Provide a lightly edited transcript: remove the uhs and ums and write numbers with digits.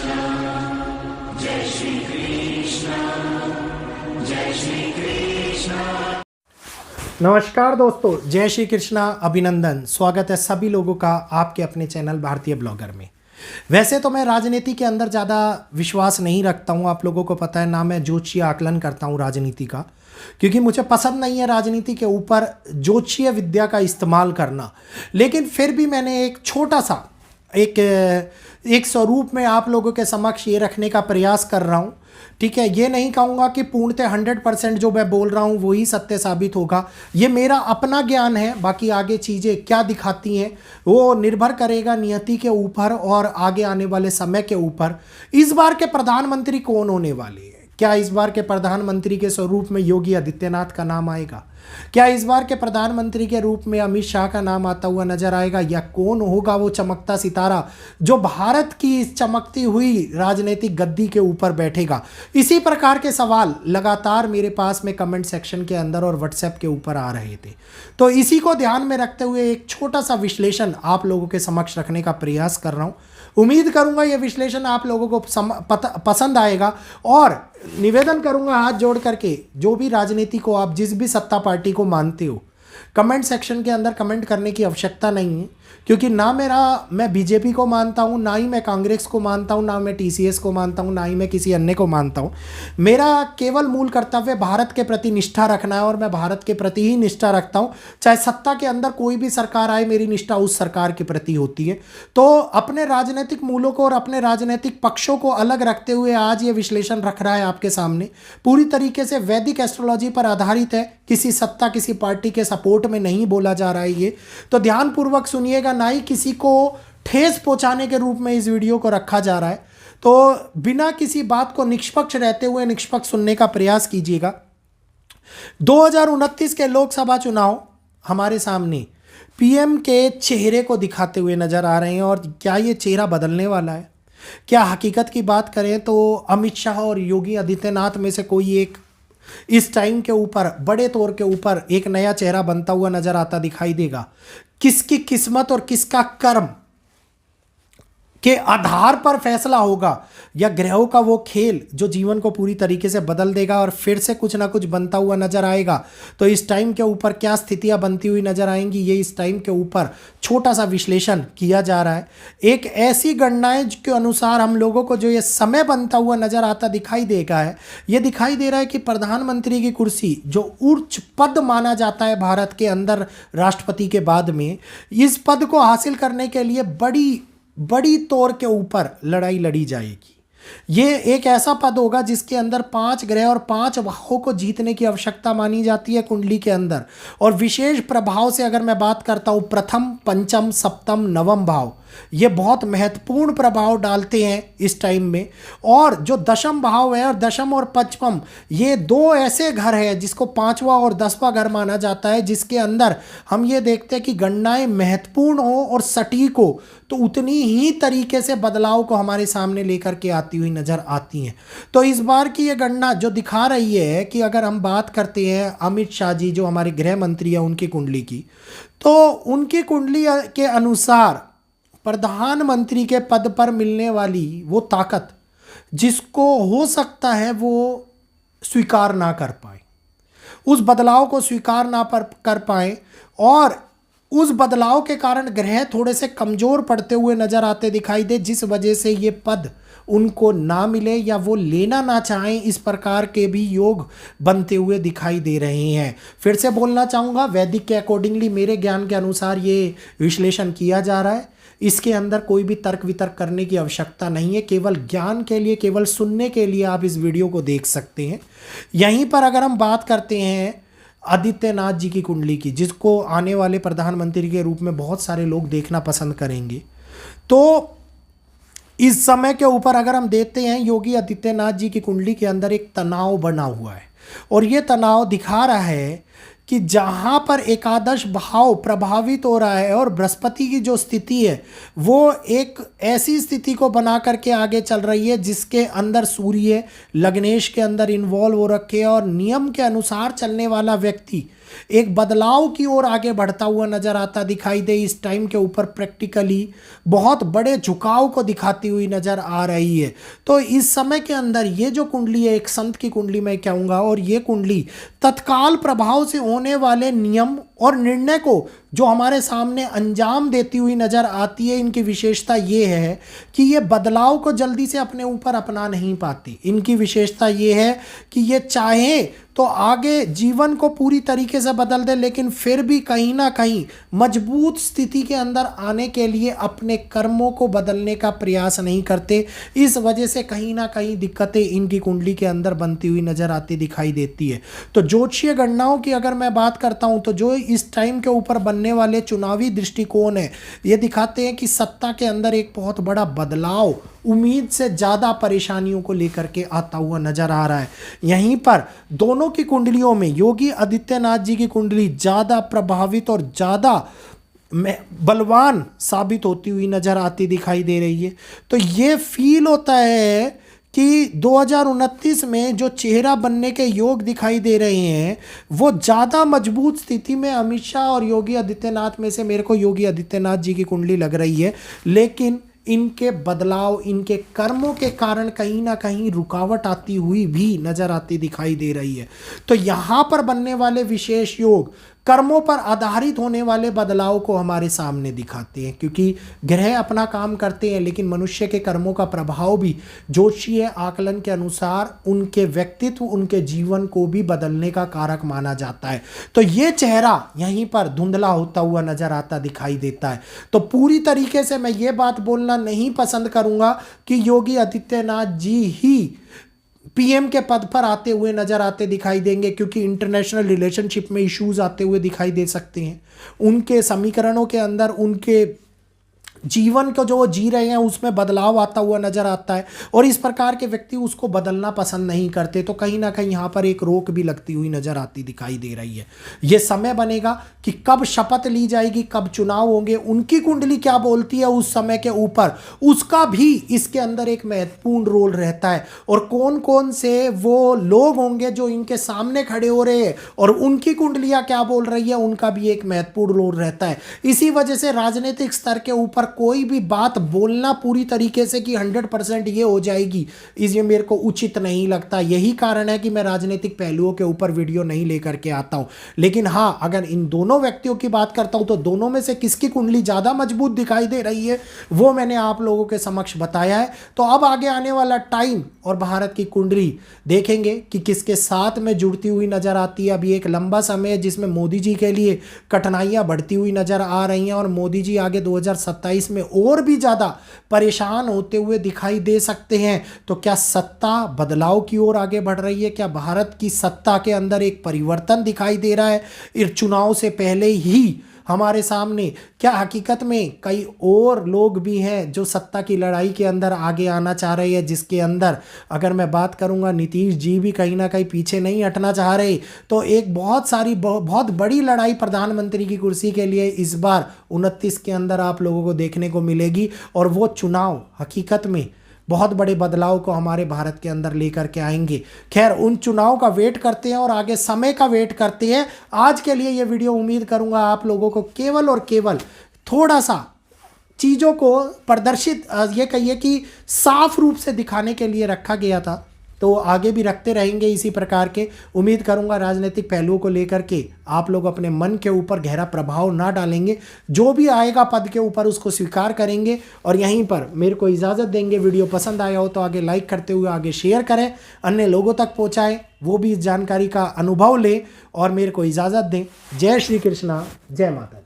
जय श्री कृष्ण, जय श्री कृष्ण। नमस्कार दोस्तों, जय श्री कृष्णा, अभिनंदन। स्वागत है सभी लोगों का आपके अपने चैनल भारतीय ब्लॉगर में। वैसे तो मैं राजनीति के अंदर ज़्यादा विश्वास नहीं रखता हूँ, आप लोगों को पता है ना। मैं ज्योतिषीय आकलन करता हूँ राजनीति का, क्योंकि मुझे पसंद नहीं है राजनीति के ऊपर ज्योतिषीय विद्या का इस्तेमाल करना। लेकिन फिर भी मैंने एक छोटा सा एक स्वरूप में आप लोगों के समक्ष ये रखने का प्रयास कर रहा हूँ। ठीक है, ये नहीं कहूँगा कि पूर्णतः 100% जो मैं बोल रहा हूँ वही सत्य साबित होगा। ये मेरा अपना ज्ञान है, बाकी आगे चीज़ें क्या दिखाती हैं वो निर्भर करेगा नियति के ऊपर और आगे आने वाले समय के ऊपर। इस बार के प्रधानमंत्री कौन होने वाले हैं? क्या इस बार के प्रधानमंत्री के स्वरूप में योगी आदित्यनाथ का नाम आएगा? क्या इस बार के प्रधानमंत्री के रूप में अमित शाह का नाम आता हुआ नजर आएगा? या कौन होगा वो चमकता सितारा जो भारत की इस चमकती हुई राजनीतिक गद्दी के ऊपर बैठेगा? इसी प्रकार के सवाल लगातार मेरे पास में कमेंट सेक्शन के अंदर और व्हाट्सएप के ऊपर आ रहे थे। तो इसी को ध्यान में रखते हुए एक छोटा सा विश्लेषण आप लोगों के समक्ष रखने का प्रयास कर रहा हूँ। उम्मीद करूंगा ये विश्लेषण आप लोगों को पसंद आएगा, और निवेदन करूंगा हाथ जोड़ करके, जो भी राजनीति को आप जिस भी सत्ता पार्टी को मानते हो, कमेंट सेक्शन के अंदर कमेंट करने की आवश्यकता नहीं है। क्योंकि ना मैं बीजेपी को मानता हूँ, ना ही मैं कांग्रेस को मानता हूँ, ना मैं टीसीएस को मानता हूँ, ना ही मैं किसी अन्य को मानता हूँ। मेरा केवल मूल कर्तव्य भारत के प्रति निष्ठा रखना है, और मैं भारत के प्रति ही निष्ठा रखता हूँ। चाहे सत्ता के अंदर कोई भी सरकार आए, मेरी निष्ठा उस सरकार के प्रति होती है। तो अपने राजनीतिक मूलों को और अपने राजनीतिक पक्षों को अलग रखते हुए आज ये विश्लेषण रख रहा है आपके सामने। पूरी तरीके से वैदिक एस्ट्रोलॉजी पर आधारित है, किसी सत्ता किसी पार्टी के सपोर्ट में नहीं बोला जा रहा है ये। तो ध्यानपूर्वक सुनिएगा, ना ही किसी को ठेस पहुंचाने के रूप में इस वीडियो को रखा जा रहा है। तो बिना किसी बात को निष्पक्ष रहते हुए निष्पक्ष सुनने का प्रयास कीजिएगा। 2029 के लोकसभा चुनाव हमारे सामने पीएम के चेहरे को दिखाते हुए नजर आ रहे हैं, और क्या ये चेहरा बदलने वाला है? क्या हकीकत की बात करें तो अमित शाह और योगी आदित्यनाथ में से कोई एक इस टाइम के ऊपर बड़े तौर के ऊपर एक नया चेहरा बनता हुआ नजर आता दिखाई देगा? किसकी किस्मत और किसका कर्म के आधार पर फैसला होगा, या ग्रहों का वो खेल जो जीवन को पूरी तरीके से बदल देगा और फिर से कुछ ना कुछ बनता हुआ नजर आएगा? तो इस टाइम के ऊपर क्या स्थितियां बनती हुई नजर आएंगी, ये इस टाइम के ऊपर छोटा सा विश्लेषण किया जा रहा है। एक ऐसी गणनाएं के अनुसार हम लोगों को जो ये समय बनता हुआ नजर आता दिखाई देगा है, ये दिखाई दे रहा है कि प्रधानमंत्री की कुर्सी जो उच्च पद माना जाता है भारत के अंदर राष्ट्रपति के बाद में, इस पद को हासिल करने के लिए बड़ी तौर के ऊपर लड़ाई लड़ी जाएगी। ये एक ऐसा पद होगा जिसके अंदर 5 ग्रह और 5 भावों को जीतने की आवश्यकता मानी जाती है कुंडली के अंदर। और विशेष प्रभाव से अगर मैं बात करता हूँ, प्रथम, पंचम, सप्तम, नवम भाव ये बहुत महत्वपूर्ण प्रभाव डालते हैं इस टाइम में। और जो दशम भाव है, और दशम और पंचम, ये दो ऐसे घर हैं जिसको 5वां और 10वां घर माना जाता है, जिसके अंदर हम ये देखते हैं कि गणनाएं महत्वपूर्ण हो और सटीक हो तो उतनी ही तरीके से बदलाव को हमारे सामने लेकर के आती हुई नजर आती हैं। तो इस बार की ये गणना जो दिखा रही है कि अगर हम बात करते हैं अमित शाह जी जो हमारे गृह मंत्री हैं उनकी कुंडली की, तो उनकी कुंडली के अनुसार प्रधानमंत्री के पद पर मिलने वाली वो ताकत जिसको हो सकता है वो स्वीकार ना कर पाए, उस बदलाव को स्वीकार ना कर पाए, और उस बदलाव के कारण ग्रह थोड़े से कमज़ोर पड़ते हुए नजर आते दिखाई दे, जिस वजह से ये पद उनको ना मिले या वो लेना ना चाहें, इस प्रकार के भी योग बनते हुए दिखाई दे रहे हैं। फिर से बोलना चाहूँगा, वैदिक के अकॉर्डिंगली मेरे ज्ञान के अनुसार ये विश्लेषण किया जा रहा है। इसके अंदर कोई भी तर्क वितर्क करने की आवश्यकता नहीं है, केवल ज्ञान के लिए, केवल सुनने के लिए आप इस वीडियो को देख सकते हैं। यहीं पर अगर हम बात करते हैं आदित्यनाथ जी की कुंडली की, जिसको आने वाले प्रधानमंत्री के रूप में बहुत सारे लोग देखना पसंद करेंगे, तो इस समय के ऊपर अगर हम देखते हैं योगी आदित्यनाथ जी की कुंडली के अंदर एक तनाव बना हुआ है, और ये तनाव दिखा रहा है कि जहाँ पर एकादश भाव प्रभावित हो रहा है और बृहस्पति की जो स्थिति है वो एक ऐसी स्थिति को बना करके आगे चल रही है जिसके अंदर सूर्य लग्नेश के अंदर इन्वॉल्व हो रखे है और नियम के अनुसार चलने वाला व्यक्ति एक बदलाव की ओर आगे बढ़ता हुआ नजर आता दिखाई दे। इस टाइम के ऊपर प्रैक्टिकली बहुत बड़े झुकाव को दिखाती हुई नजर आ रही है। तो इस समय के अंदर ये जो कुंडली है एक संत की कुंडली मैं कहूँगा, और ये कुंडली तत्काल प्रभाव से होने वाले नियम और निर्णय को जो हमारे सामने अंजाम देती हुई नजर आती है। इनकी विशेषता ये है कि ये बदलाव को जल्दी से अपने ऊपर अपना नहीं पाती। इनकी विशेषता ये है कि ये चाहे तो आगे जीवन को पूरी तरीके से बदल दे, लेकिन फिर भी कहीं ना कहीं मजबूत स्थिति के अंदर आने के लिए अपने कर्मों को बदलने का प्रयास नहीं करते। इस वजह से कहीं ना कहीं दिक्कतें इनकी कुंडली के अंदर बनती हुई नजर आती दिखाई देती है। तो ज्योतिषीय गणनाओं की अगर मैं बात करता हूं तो जो इस टाइम के ऊपर बनने वाले चुनावी दृष्टिकोण है ये दिखाते हैं कि सत्ता के अंदर एक बहुत बड़ा बदलाव उम्मीद से ज़्यादा परेशानियों को लेकर के आता हुआ नजर आ रहा है। यहीं पर दोनों की कुंडलियों में योगी आदित्यनाथ जी की कुंडली ज़्यादा प्रभावित और ज़्यादा बलवान साबित होती हुई नजर आती दिखाई दे रही है। तो ये फील होता है कि 2029 में जो चेहरा बनने के योग दिखाई दे रहे हैं वो ज़्यादा मजबूत स्थिति में अमित शाह और योगी आदित्यनाथ में से मेरे को योगी आदित्यनाथ जी की कुंडली लग रही है, लेकिन इनके बदलाव इनके कर्मों के कारण कहीं ना कहीं रुकावट आती हुई भी नजर आती दिखाई दे रही है। तो यहाँ पर बनने वाले विशेष योग कर्मों पर आधारित होने वाले बदलाव को हमारे सामने दिखाते हैं, क्योंकि ग्रह अपना काम करते हैं लेकिन मनुष्य के कर्मों का प्रभाव भी ज्योतिषीय आकलन के अनुसार उनके व्यक्तित्व उनके जीवन को भी बदलने का कारक माना जाता है। तो ये चेहरा यहीं पर धुंधला होता हुआ नजर आता दिखाई देता है। तो पूरी तरीके से मैं ये बात बोलना नहीं पसंद करूंगा कि योगी आदित्यनाथ जी ही पीएम के पद पर आते हुए नजर आते दिखाई देंगे, क्योंकि इंटरनेशनल रिलेशनशिप में इश्यूज आते हुए दिखाई दे सकते हैं। उनके समीकरणों के अंदर उनके जीवन को जो वो जी रहे हैं उसमें बदलाव आता हुआ नजर आता है और इस प्रकार के व्यक्ति उसको बदलना पसंद नहीं करते। तो कहीं ना कहीं यहाँ पर एक रोक भी लगती हुई नजर आती दिखाई दे रही है। ये समय बनेगा कि कब शपथ ली जाएगी, कब चुनाव होंगे, उनकी कुंडली क्या बोलती है उस समय के ऊपर, उसका भी इसके अंदर एक महत्वपूर्ण रोल रहता है। और कौन कौन से वो लोग होंगे जो इनके सामने खड़े हो रहे हैं और उनकी कुंडलियाँ क्या बोल रही है, उनका भी एक महत्वपूर्ण रोल रहता है। इसी वजह से राजनीतिक स्तर के ऊपर कोई भी बात बोलना पूरी तरीके से कि 100% ये हो जाएगी, ये मेरे को उचित नहीं लगता। यही कारण है कि मैं राजनीतिक पहलुओं के ऊपर वीडियो नहीं लेकर के आता हूं। लेकिन हाँ, अगर इन दोनों व्यक्तियों की बात करता हूं तो दोनों में से किसकी कुंडली ज्यादा मजबूत दिखाई दे रही है वो मैंने आप लोगों के समक्ष बताया है। तो अब आगे आने वाला टाइम और भारत की कुंडली देखेंगे कि किसके साथ में जुड़ती हुई नजर आती है। अभी एक लंबा समय है जिसमें मोदी जी के लिए कठिनाइयां बढ़ती हुई नजर आ रही हैं और मोदी जी आगे 2027 में और भी ज्यादा परेशान होते हुए दिखाई दे सकते हैं। तो क्या सत्ता बदलाव की ओर आगे बढ़ रही है? क्या भारत की सत्ता के अंदर एक परिवर्तन दिखाई दे रहा है इस चुनाव से पहले ही हमारे सामने? क्या हकीकत में कई और लोग भी हैं जो सत्ता की लड़ाई के अंदर आगे आना चाह रहे हैं, जिसके अंदर अगर मैं बात करूंगा नीतीश जी भी कहीं ना कहीं पीछे नहीं हटना चाह रहे। तो एक बहुत बड़ी लड़ाई प्रधानमंत्री की कुर्सी के लिए इस बार 29 के अंदर आप लोगों को देखने को मिलेगी और वो चुनाव हकीकत में बहुत बड़े बदलाव को हमारे भारत के अंदर लेकर के आएंगे। खैर, उन चुनाव का वेट करते हैं और आगे समय का वेट करते हैं। आज के लिए ये वीडियो उम्मीद करूंगा आप लोगों को केवल और केवल थोड़ा सा चीज़ों को प्रदर्शित ये कहिए कि साफ रूप से दिखाने के लिए रखा गया था। तो आगे भी रखते रहेंगे इसी प्रकार के। उम्मीद करूंगा राजनीतिक पहलुओं को लेकर के आप लोग अपने मन के ऊपर गहरा प्रभाव ना डालेंगे, जो भी आएगा पद के ऊपर उसको स्वीकार करेंगे और यहीं पर मेरे को इजाज़त देंगे। वीडियो पसंद आया हो तो आगे लाइक करते हुए आगे शेयर करें, अन्य लोगों तक पहुंचाएं, वो भी इस जानकारी का अनुभव लें और मेरे को इजाज़त दें। जय श्री कृष्णा, जय माता दी।